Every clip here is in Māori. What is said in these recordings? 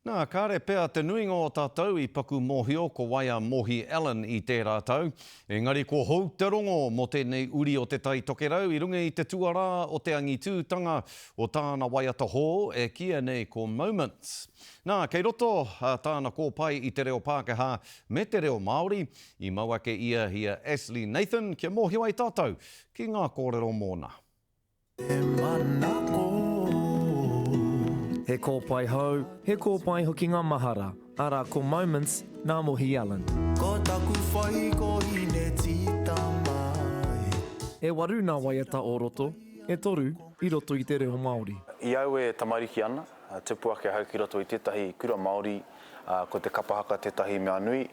Nā, kāre pēr te nuinga o tātou I paku mōhio ko waia Mohi Allen I tērā tau. Engari ko hou te rongo mo tēnei uri o te tai tokerau I runga I te tuara o te angitūtanga o tāna waiata hō e kia nei ko Moments. Nā, kei roto tāna kōpai I te reo Pākehā me te reo Māori I mauake ia hia Ashley Nathan kia mōhio ai tātou ki ngā kōrero mōna. He kōpai hau, he kōpai hoki ngā mahara. Ara ko Moments, nā Mohi Allen. Ko taku whai ko hine tita mai. E waru nā waiata o roto, e toru I roto I te reo Māori. I au e tamariki ana, tupu ake hau ki roto I tētahi kura Māori, ko te kapahaka tētahi mea nui,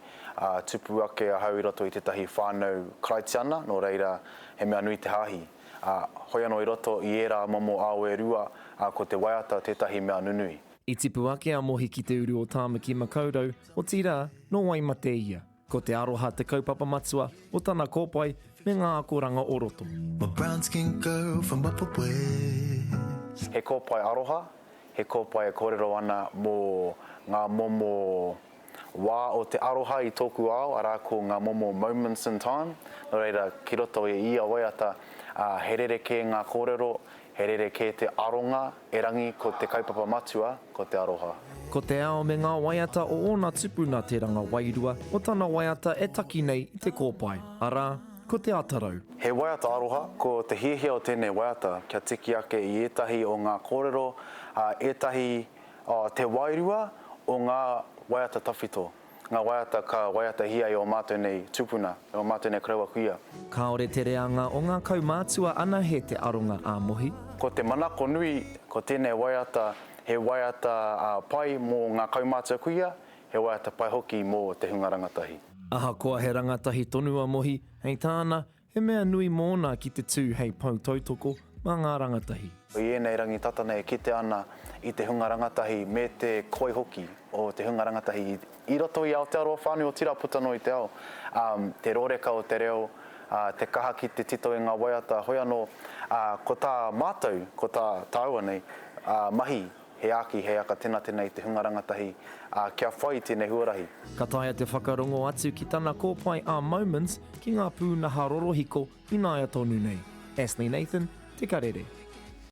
tupu ake hau I roto I tētahi whānau kraitiana, no reira he mea nui te hahi. Hoi anō I roto I era momo awe rua, ko te waiata tētahi mea nunui. I tipu ake a mohi ki te uru o Tāmaki Makaurau, o tira, no wai mate ia. Ko te aroha te kaupapa matua o tana kōpai me ngā akoranga o roto. My brown skin girl from up west. He kōpai aroha, he kōpai e kōrero ana mō ngā momo wā o te aroha I tōku ao, ara ko ngā momo moments in time. No reira, ki roto I ia waiata, he rereke ngā kōrero, he rereke te aronga, e rangi ko te kaupapa matua, ko te aroha. Ko te ao me ngā waiata o ōna tupuna te ranga wairua, o tana waiata e taki nei I te kōpai. Arā, ko te atarau. He waiata aroha, ko te hiehia o tēnei waiata, kia tiki ake I etahi o ngā kōrero, etahi te wairua o ngā waiata tawhito. Ngā waiata ka waiata hia I o mātou nei tupuna, I o mātou nei kraua kuia. Kāore te reanga o ngā kaumātua ana he te aronga a mohi. Ko te manako nui, ko tēnei waiata, he waiata pai mō ngā kaumātua kuia, he waiata pai hoki mō te hunga rangatahi. Aha koa he rangatahi tonu a mohi, hei tāna, he mea nui mōna ki te tū hei pau tautoko mā ngā rangatahi. I ēnei rangi tatana e kite ana I te hunga rangatahi me te koi hoki o te hunga rangatahi I roto I Aotearoa whānui o tira no I te ao. Te rōreka o te reo, te kaha ki te tito I ngā waiata, hoi anō, ko tā mātou, ko tā tāua nei, mahi, he aki, he aka tēnā tēnei te hunga rangatahi, kia whai tēnei huarahi. Ka taia te whakarongo atu ki tana kōpai a Moments ki ngā pūnaha rorohiko I nāia tonu nei. Ashley Nathan, Te Karere.